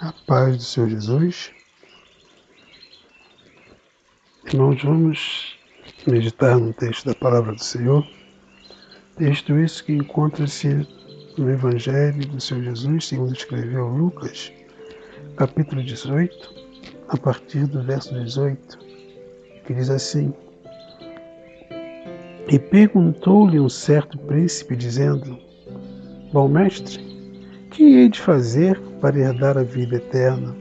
A paz do Senhor Jesus. Irmãos, vamos meditar no texto da Palavra do Senhor. Texto esse que encontra-se no Evangelho do Senhor Jesus, segundo escreveu Lucas, capítulo 18, a partir do verso 18, que diz assim: E perguntou-lhe um certo príncipe, dizendo: Bom mestre, que hei de fazer para herdar a vida eterna?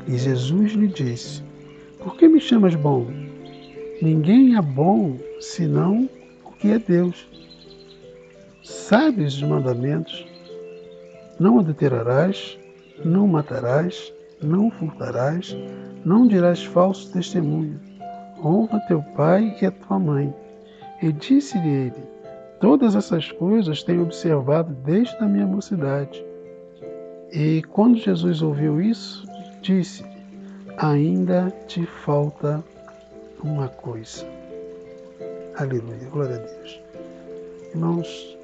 E Jesus lhe disse: Por que me chamas bom? Ninguém é bom senão o que é Deus. Sabes os mandamentos: não adulterarás, não matarás, não furtarás, não dirás falso testemunho, honra teu pai e a tua mãe. E disse-lhe ele: Todas essas coisas tenho observado desde a minha mocidade. E quando Jesus ouviu isso, disse: Ainda te falta uma coisa. Aleluia, glória a Deus. Irmãos,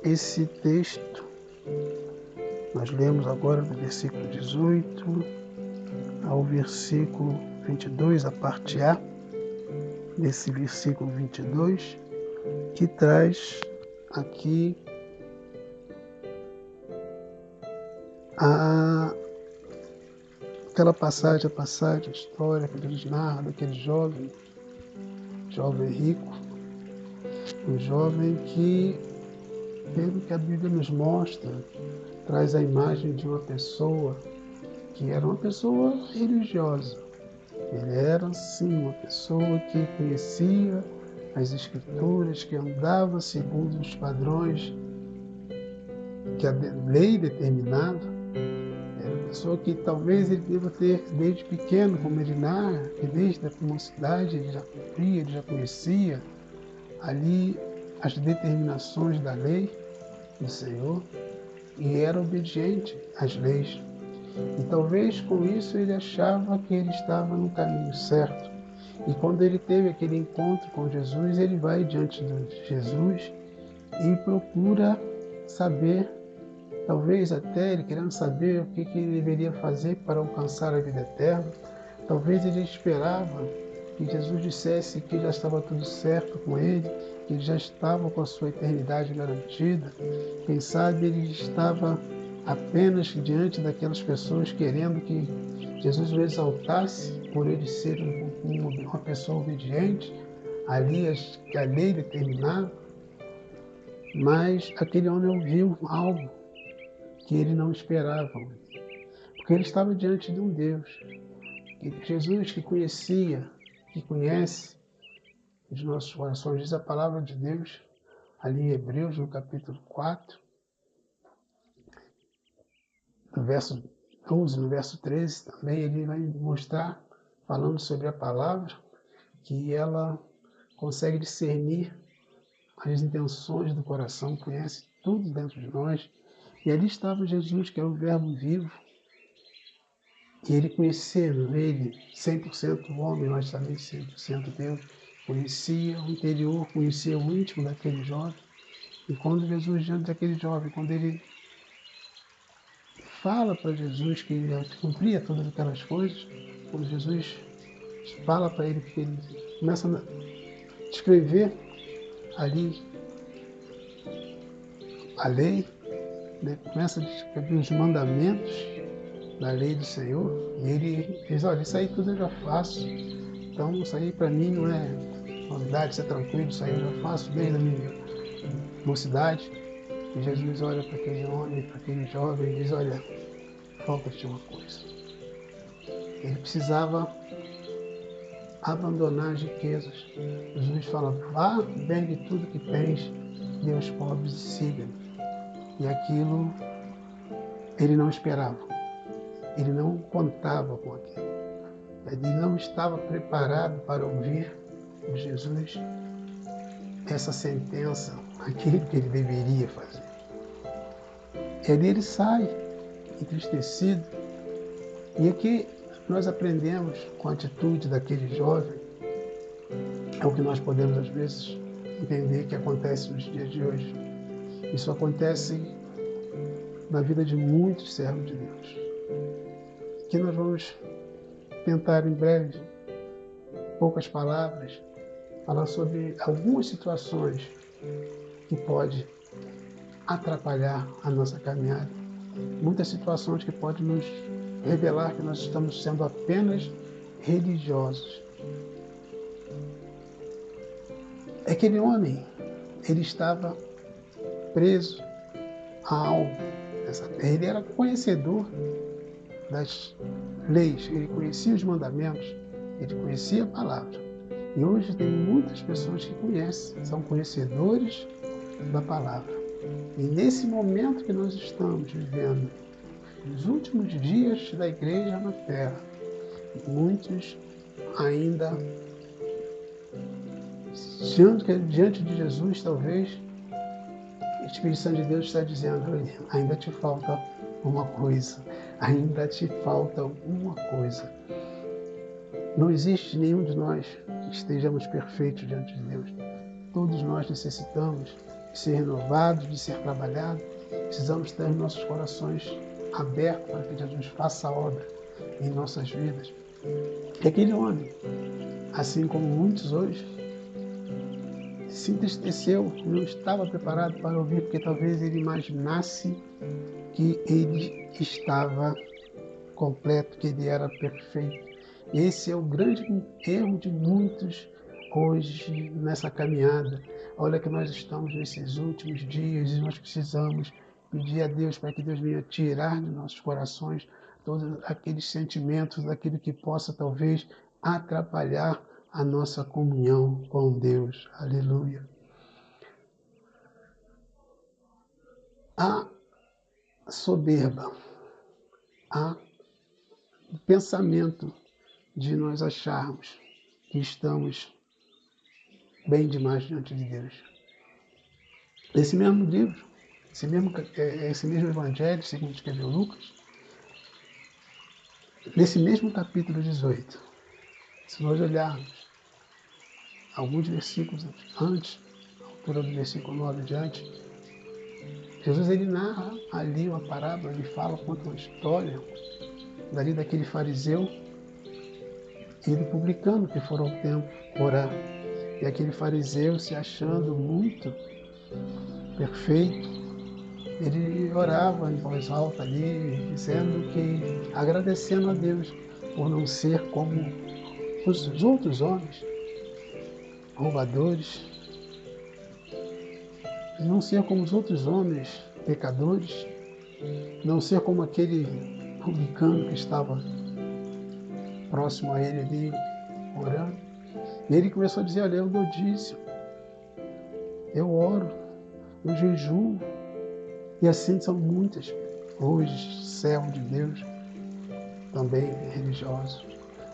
esse texto nós lemos agora do versículo 18 ao versículo 22, a parte A desse versículo 22, que traz aqui aquela passagem, a história que eles narram daquele jovem rico, um jovem que, pelo que a Bíblia nos mostra, traz a imagem de uma pessoa que era uma pessoa religiosa. Ele era, sim, uma pessoa que conhecia as Escrituras, que andava segundo os padrões que a lei determinava. Era uma pessoa que talvez ele deva ter, desde pequeno, como ele narra, que desde a mocidade ele já cumpria, ele já conhecia ali as determinações da lei do Senhor e era obediente às leis. E talvez com isso ele achava que ele estava no caminho certo. E quando ele teve aquele encontro com Jesus, ele vai diante de Jesus e procura saber, talvez até ele querendo saber o que ele deveria fazer para alcançar a vida eterna. Talvez ele esperava que Jesus dissesse que já estava tudo certo com ele, que ele já estava com a sua eternidade garantida. Quem sabe ele estava apenas diante daquelas pessoas querendo que Jesus o exaltasse por ele ser uma pessoa obediente, ali a lei determinava. Mas aquele homem ouviu algo que ele não esperava, porque ele estava diante de um Deus, Jesus que conhecia, que conhece os nossos corações. Diz a palavra de Deus ali em Hebreus, no capítulo 4, no verso 12, no verso 13, também ele vai mostrar, falando sobre a palavra, que ela consegue discernir as intenções do coração, conhece tudo dentro de nós. E ali estava Jesus, que é o Verbo vivo, e ele conhecendo, ele 100% homem, mas também 100% Deus, conhecia o interior, conhecia o íntimo daquele jovem. E quando Jesus, diante daquele jovem, quando ele fala para Jesus que ele cumpria todas aquelas coisas, quando Jesus fala para ele que ele começa a escrever ali a lei, né? Começa a escrever os mandamentos da lei do Senhor, e ele diz: olha, isso aí tudo eu já faço, então isso aí para mim não é novidade, isso é tranquilo, isso aí eu já faço desde a minha mocidade. E Jesus olha para aquele homem, para aquele jovem e diz: olha, falta-te uma coisa. Ele precisava abandonar as riquezas. Jesus fala: vá, vende tudo que tens, dê aos pobres e siga-me. E aquilo ele não esperava. Ele não contava com aquilo. Ele não estava preparado para ouvir de Jesus essa sentença, aquilo que ele deveria fazer. E ali ele sai, entristecido. E aqui nós aprendemos com a atitude daquele jovem, é o que nós podemos às vezes entender que acontece nos dias de hoje. Isso acontece na vida de muitos servos de Deus. que nós vamos tentar em breve, poucas palavras, falar sobre algumas situações que podem atrapalhar a nossa caminhada. Muitas situações que podem nos revelar que nós estamos sendo apenas religiosos. Aquele homem, ele estava preso a algo nessa terra. Ele era conhecedor das leis, ele conhecia os mandamentos, ele conhecia a palavra. E hoje tem muitas pessoas que conhecem, são conhecedores da palavra. E nesse momento que nós estamos vivendo, nos últimos dias da igreja na terra, muitos ainda diante de Jesus, talvez, o Espírito Santo de Deus está dizendo: ainda te falta uma coisa, ainda te falta alguma coisa. Não existe nenhum de nós que estejamos perfeitos diante de Deus. Todos nós necessitamos de ser renovados, de ser trabalhados. Precisamos ter nossos corações abertos para que Jesus faça a obra em nossas vidas. E aquele homem, assim como muitos hoje, se entristeceu, não estava preparado para ouvir, porque talvez ele imaginasse que ele estava completo, que ele era perfeito. Esse é o grande erro de muitos hoje nessa caminhada. Olha que nós estamos nesses últimos dias e nós precisamos pedir a Deus para que Deus venha tirar de nossos corações todos aqueles sentimentos, daquilo que possa talvez atrapalhar a nossa comunhão com Deus. Aleluia. A soberba, o pensamento de nós acharmos que estamos bem demais diante de Deus. Esse mesmo livro, esse mesmo evangelho, segundo escreveu Lucas, nesse mesmo capítulo 18, se nós olharmos alguns versículos antes, a altura do versículo 9 adiante, Jesus ele narra ali uma parábola, ele fala, conta uma história dali daquele fariseu e do publicano que foram ao templo orar. E aquele fariseu, se achando muito perfeito, ele orava em voz alta ali, dizendo que, agradecendo a Deus por não ser como os outros homens, roubadores, não ser como os outros homens, pecadores, não ser como aquele publicano que estava próximo a ele ali, orando. E ele começou a dizer: olha, eu dou dízimo, eu oro, eu jejuo. E assim são muitas hoje, servos de Deus, também religiosos.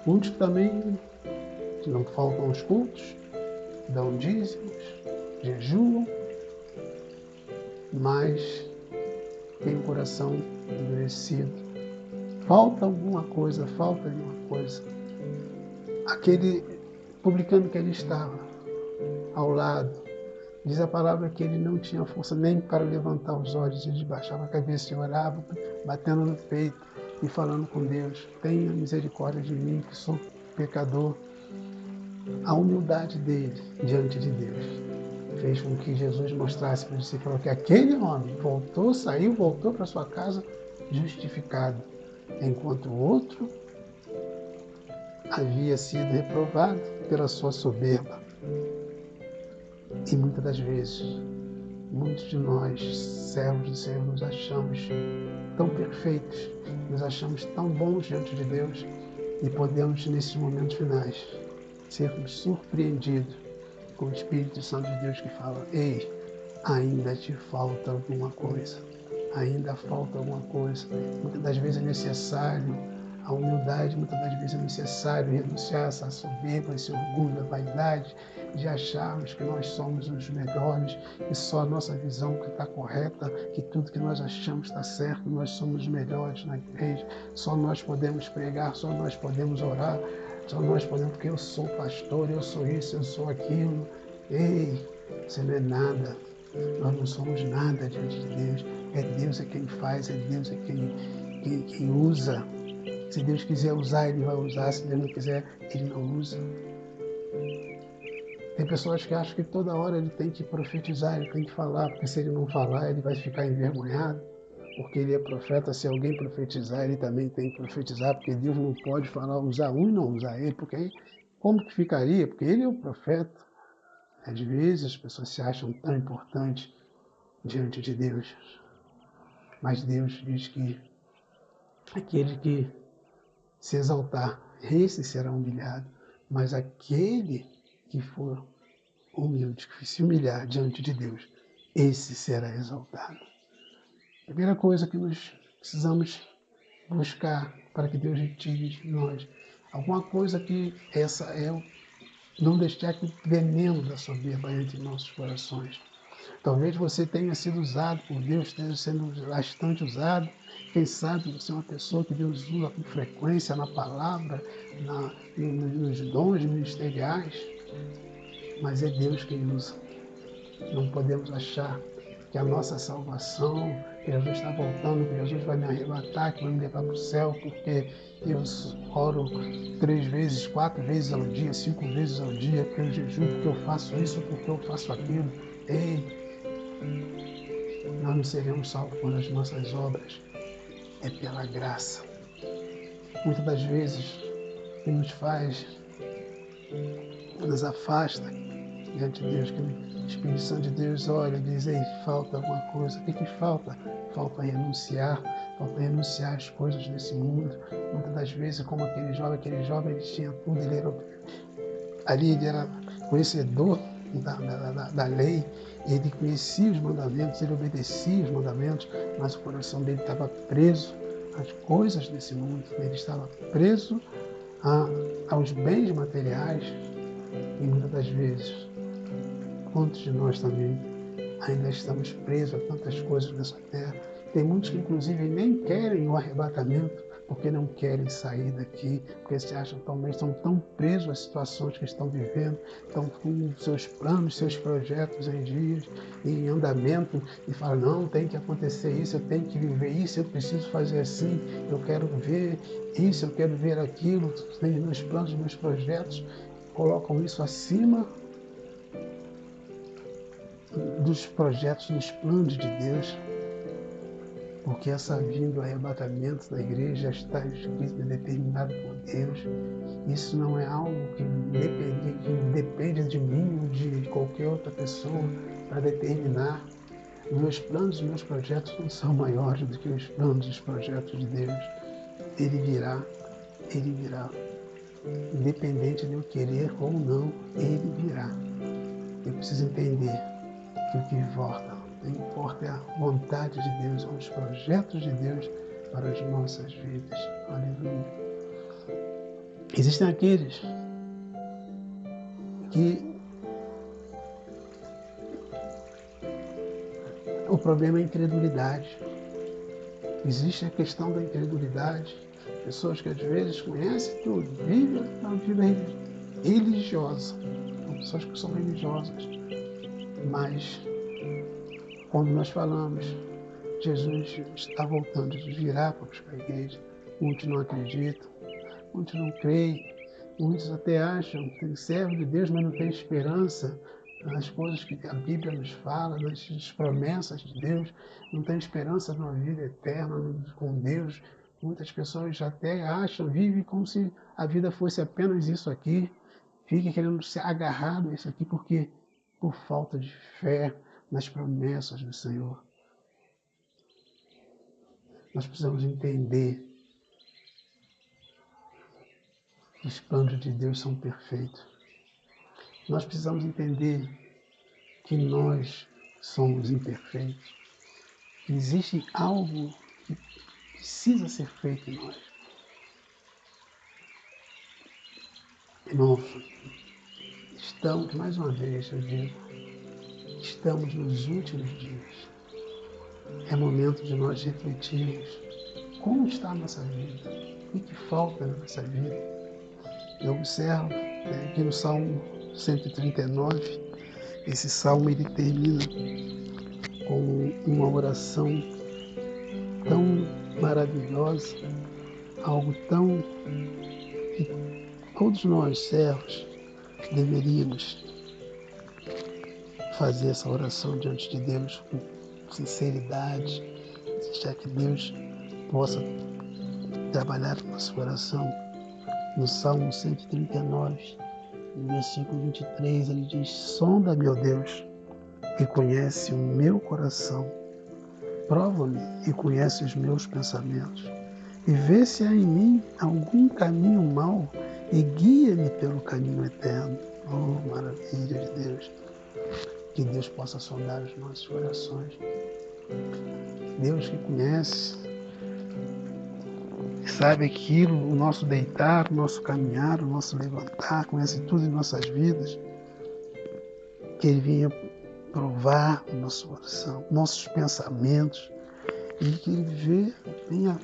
Muitos também não faltam aos cultos, dão dízimos, jejuam, mas tem o coração endurecido. Falta alguma coisa, falta alguma coisa. Aquele publicano que ele estava ao lado, diz a palavra que ele não tinha força nem para levantar os olhos, ele baixava a cabeça e orava, batendo no peito e falando com Deus: tenha misericórdia de mim, que sou pecador. A humildade dele diante de Deus fez com que Jesus mostrasse para os discípulos que aquele homem voltou para sua casa justificado, enquanto o outro havia sido reprovado pela sua soberba. E muitas das vezes, muitos de nós, servos do Senhor, nos achamos tão perfeitos, nos achamos tão bons diante de Deus e podemos, nesses momentos finais, sermos surpreendidos com o Espírito Santo de Deus que fala: ei, ainda te falta alguma coisa, ainda falta alguma coisa. Muitas das vezes é necessário a humildade, muitas das vezes é necessário renunciar a essa soberba, esse orgulho, a vaidade de acharmos que nós somos os melhores e só a nossa visão que está correta, que tudo que nós achamos está certo, nós somos os melhores na igreja, só nós podemos pregar, só nós podemos orar, só nós podemos, porque eu sou pastor, eu sou isso, eu sou aquilo. Ei, você não é nada, nós não somos nada diante de Deus. É Deus quem faz, é Deus quem usa. Se Deus quiser usar, Ele vai usar. Se Deus não quiser, Ele não usa. Tem pessoas que acham que toda hora ele tem que profetizar, ele tem que falar, porque se ele não falar, ele vai ficar envergonhado, porque ele é profeta. Se alguém profetizar, ele também tem que profetizar, porque Deus não pode falar, usar um e não usar ele, porque aí como que ficaria? Porque ele é o profeta. Às vezes as pessoas se acham tão importantes diante de Deus, mas Deus diz que aquele que se exaltar, esse será humilhado, mas aquele que for humilde, que se humilhar diante de Deus, esse será exaltado. Primeira coisa que nós precisamos buscar para que Deus retire de nós alguma coisa que essa é não deixar que o veneno da soberba entre em nossos corações. Talvez você tenha sido usado por Deus, esteja sendo bastante usado. Quem sabe você é uma pessoa que Deus usa com frequência na palavra, nos dons ministeriais, mas é Deus quem usa. Não podemos achar que a nossa salvação, que Jesus está voltando, que Jesus vai me arrebatar, que vai me levar para o céu, porque eu oro 3 vezes, 4 vezes ao dia, 5 vezes ao dia, porque eu jejuo, porque eu faço isso, porque eu faço aquilo. Ei, nós não seremos salvos por as nossas obras, é pela graça. Muitas das vezes, o que nos faz, nos afasta diante de Deus, que o Espírito Santo de Deus olha e diz, ei, falta alguma coisa. O que falta? Falta renunciar às coisas desse mundo. Muitas das vezes, como aquele jovem ele tinha tudo, ele era conhecedor da lei, ele conhecia os mandamentos, ele obedecia os mandamentos, mas o coração dele estava preso às coisas desse mundo, ele estava preso aos bens materiais, e muitas das vezes, quantos de nós também ainda estamos presos a tantas coisas dessa terra? Tem muitos que, inclusive, nem querem o arrebatamento, porque não querem sair daqui, porque se acham estão tão presos às situações que estão vivendo, estão com seus planos, seus projetos em dias, em andamento, e falam, não, tem que acontecer isso, eu tenho que viver isso, eu preciso fazer assim, eu quero ver isso, eu quero ver aquilo, tem meus planos, meus projetos, colocam isso acima dos projetos, dos planos de Deus, porque essa vinda, o arrebatamento da igreja está escrito e determinado por Deus. Isso não é algo que depende de mim ou de qualquer outra pessoa para determinar. Meus planos e meus projetos não são maiores do que os planos e os projetos de Deus. Ele virá. Independente de eu querer ou não, Ele virá. Eu preciso entender que o que importa é a vontade de Deus, são os projetos de Deus para as nossas vidas. Aleluia. Existem aqueles que o problema é a incredulidade. Existe a questão da incredulidade. Pessoas que às vezes conhecem tudo, vivem uma vida religiosa. São pessoas que são religiosas. Mas quando nós falamos, Jesus está voltando, Jesus virá para buscar a igreja. Muitos não acreditam, muitos não creem, muitos até acham que tem servo de Deus, mas não tem esperança nas coisas que a Bíblia nos fala, nas promessas de Deus, não tem esperança numa vida eterna com Deus. Muitas pessoas até acham, vivem como se a vida fosse apenas isso aqui, fica querendo se agarrar a isso aqui, porque por falta de fé nas promessas do Senhor. Nós precisamos entender que os planos de Deus são perfeitos. Nós precisamos entender que nós somos imperfeitos, que existe algo que precisa ser feito em nós. Irmãos, estamos, mais uma vez eu digo, estamos nos últimos dias. É momento de nós refletirmos como está a nossa vida, o que falta na nossa vida. Eu observo aqui no Salmo 139, esse salmo ele termina com uma oração tão maravilhosa, algo tão que todos nós, servos, deveríamos fazer essa oração diante de Deus com sinceridade, deixar que Deus possa trabalhar no nosso coração. No Salmo 139, no versículo 23, ele diz: sonda, meu Deus, e conhece o meu coração. Prova-me e conhece os meus pensamentos. E vê se há em mim algum caminho mau e guia-me pelo caminho eterno. Oh, maravilha de Deus! Que Deus possa sondar os nossos corações. Deus que conhece, que sabe aquilo, o nosso deitar, o nosso caminhar, o nosso levantar, conhece tudo em nossas vidas. Que Ele venha provar o nosso coração, nossos pensamentos, e que Ele venha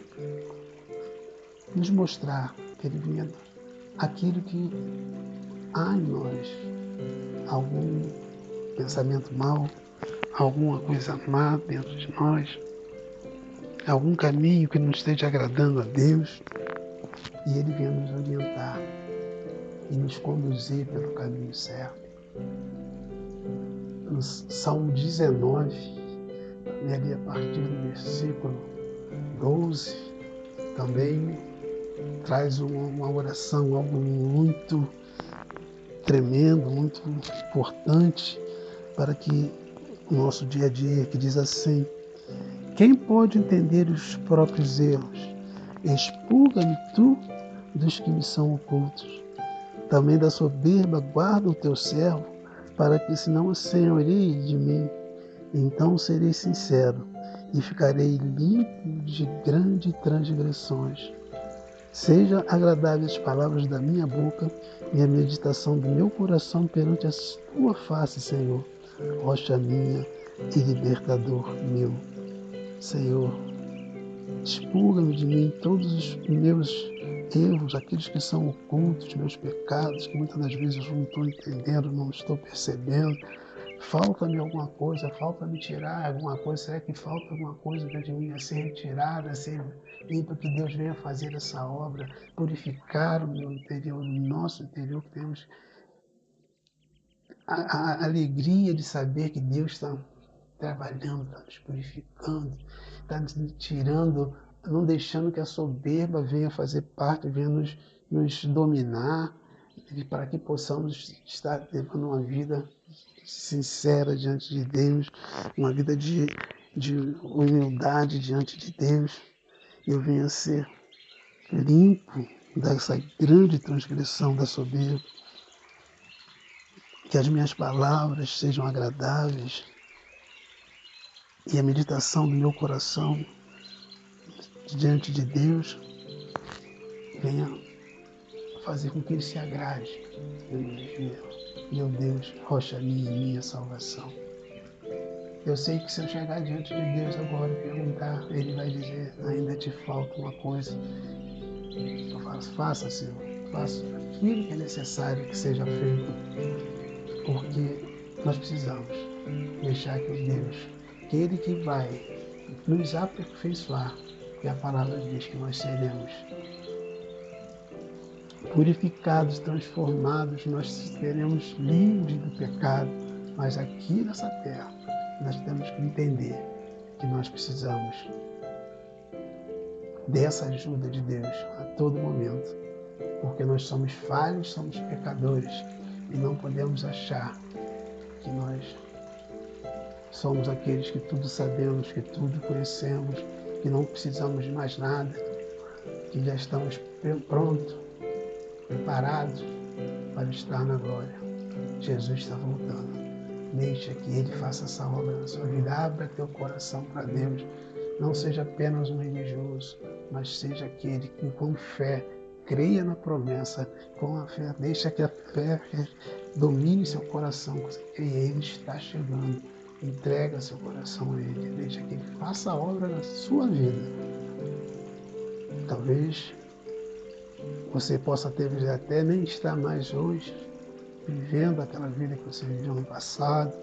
nos mostrar, que Ele venha aquilo que há em nós, algum pensamento mau, alguma coisa má dentro de nós, algum caminho que não esteja agradando a Deus, e Ele venha nos orientar e nos conduzir pelo caminho certo. No Salmo 19, ali a partir do versículo 12, também traz uma oração, algo muito tremendo, muito importante para que o nosso dia a dia, que diz assim: quem pode entender os próprios erros? Expurga-me tu dos que me são ocultos. Também da soberba guarda o teu servo, para que se não assenhoreie de mim. Então serei sincero e ficarei limpo de grandes transgressões. Seja agradáveis as palavras da minha boca e a meditação do meu coração perante a tua face, Senhor, rocha minha e libertador meu. Senhor, expurga-me de mim todos os meus erros, aqueles que são ocultos, meus pecados, que muitas das vezes eu não estou entendendo, não estou percebendo. Falta-me alguma coisa, falta-me tirar alguma coisa. Será que falta alguma coisa de mim a ser retirada, a ser limpa, que Deus venha fazer essa obra, purificar o meu interior, o nosso interior, que temos a alegria de saber que Deus está trabalhando, está nos purificando, está nos tirando, não deixando que a soberba venha fazer parte, venha nos dominar, e para que possamos estar levando uma vida sincera diante de Deus, uma vida de humildade diante de Deus. Eu venha ser limpo dessa grande transgressão da soberba, que as minhas palavras sejam agradáveis e a meditação do meu coração diante de Deus venha fazer com que Ele se agrade na minha vida. Meu Deus, rocha minha e minha salvação. Eu sei que se eu chegar diante de Deus agora e perguntar, Ele vai dizer: ainda te falta uma coisa. Eu faço: faça, Senhor, faça aquilo que é necessário que seja feito, porque nós precisamos deixar que o Deus, aquele que vai nos aperfeiçoar, e a palavra diz que nós seremos purificados, transformados, nós seremos livres do pecado, mas aqui nessa terra nós temos que entender que nós precisamos dessa ajuda de Deus a todo momento, porque nós somos falhos, somos pecadores e não podemos achar que nós somos aqueles que tudo sabemos, que tudo conhecemos, que não precisamos de mais nada, que já estamos prontos, preparados para estar na glória. Jesus está voltando. Deixa que Ele faça essa obra na sua vida. Abra teu coração para Deus. Não seja apenas um religioso, mas seja aquele que com fé creia na promessa, com a fé, deixa que a fé domine seu coração, e Ele está chegando. Entrega seu coração a Ele, deixa que Ele faça a obra na sua vida. Talvez você possa até nem estar mais hoje vivendo aquela vida que você viveu no passado.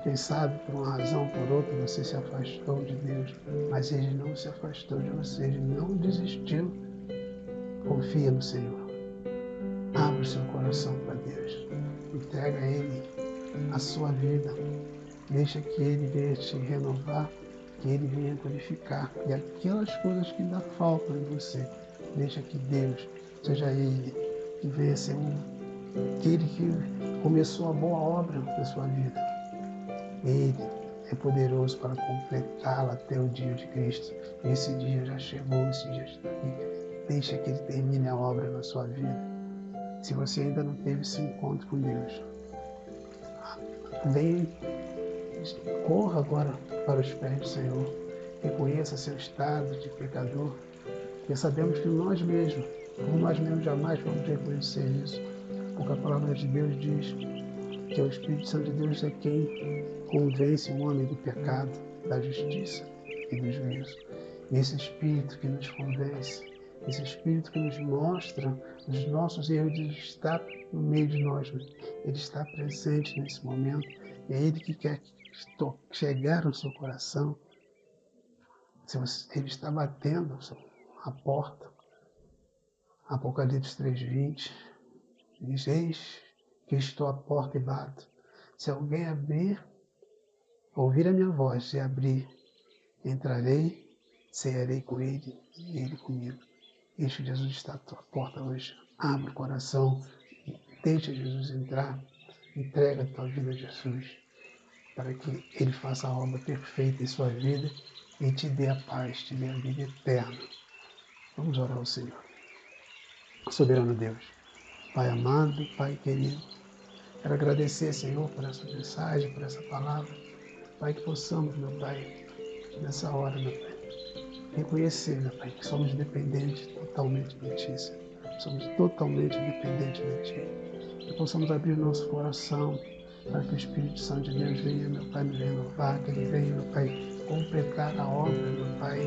Quem sabe, por uma razão ou por outra, você se afastou de Deus, mas Ele não se afastou de você, Ele não desistiu Confia no Senhor. Abre o seu coração para Deus. Entrega a Ele a sua vida. Deixa que Ele venha te renovar, que Ele venha purificar. E aquelas coisas que ainda faltam em você, deixa que Deus, seja Ele, que venha ser aquele que começou a boa obra na sua vida. Ele é poderoso para completá-la até o dia de Cristo. Esse dia já chegou, esse dia está aqui. Deixa que Ele termine a obra na sua vida. Se você ainda não teve esse encontro com Deus, corra agora para os pés do Senhor. Reconheça seu estado de pecador, porque sabemos que nós mesmos jamais vamos reconhecer isso, porque a palavra de Deus diz que o Espírito Santo de Deus é quem convence o homem do pecado, da justiça e do juízo. E esse Espírito que nos convence, esse Espírito que nos mostra os nossos erros, ele está no meio de nós, ele está presente nesse momento, é Ele que quer chegar no seu coração. Ele está batendo a porta. Apocalipse 3:20 diz: eis que estou à porta e bato. Se alguém ouvir a minha voz e abrir, entrarei, cearei com ele e ele comigo. Este Jesus está à tua porta hoje. Abre o coração, deixa Jesus entrar, entrega a tua vida a Jesus, para que Ele faça a obra perfeita em sua vida e te dê a paz, te dê a vida eterna. Vamos orar ao Senhor. Soberano Deus, Pai amado, Pai querido, quero agradecer, Senhor, por essa mensagem, por essa palavra. Pai, que possamos, meu Pai, nessa hora, meu Pai, reconhecer, meu Pai, que somos dependentes totalmente de Ti, Senhor. Somos totalmente dependentes de Ti. Que possamos abrir nosso coração para que o Espírito Santo de Deus venha, meu Pai, nos renovar, que Ele venha, meu Pai, completar a obra, meu Pai,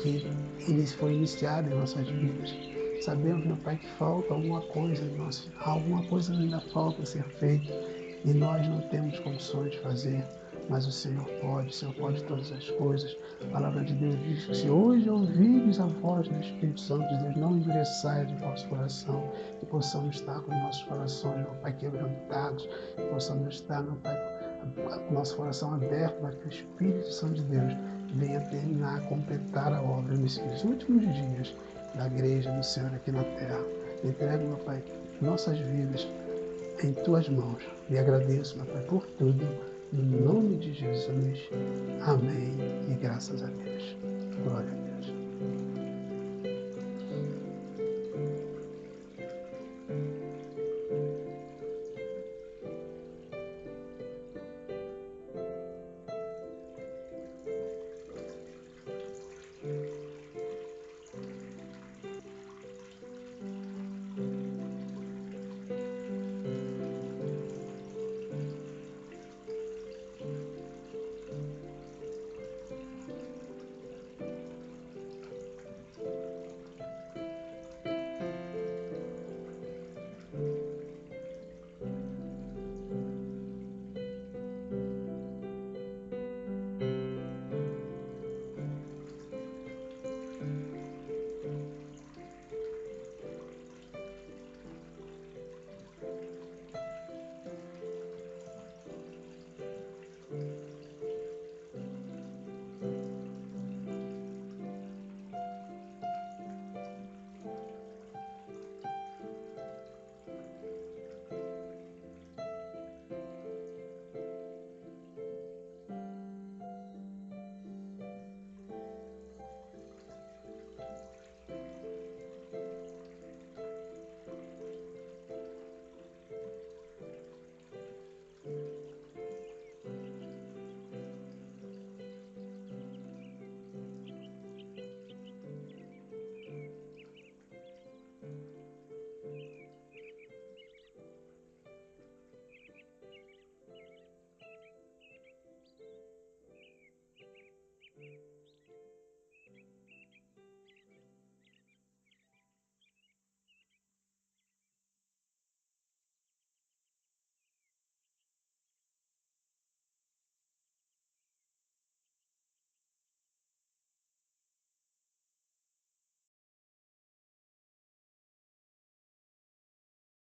que Ele foi iniciado em nossas vidas. Sabemos, meu Pai, que falta alguma coisa em nós, alguma coisa ainda falta a ser feita e nós não temos condições de fazer, mas o Senhor pode todas as coisas. A palavra de Deus diz que se hoje ouvires a voz do Espírito Santo de Deus, não endureçais o vosso coração, que possamos estar com nossos corações, meu Pai, quebrantados, que possamos estar, meu Pai, com nosso coração aberto para que o Espírito Santo de Deus venha terminar, completar a obra nesses últimos dias da igreja do Senhor aqui na terra. Entrego, meu Pai, nossas vidas em Tuas mãos. E agradeço, meu Pai, por tudo. Em nome de Jesus. Amém. E graças a Deus. Glória a Deus.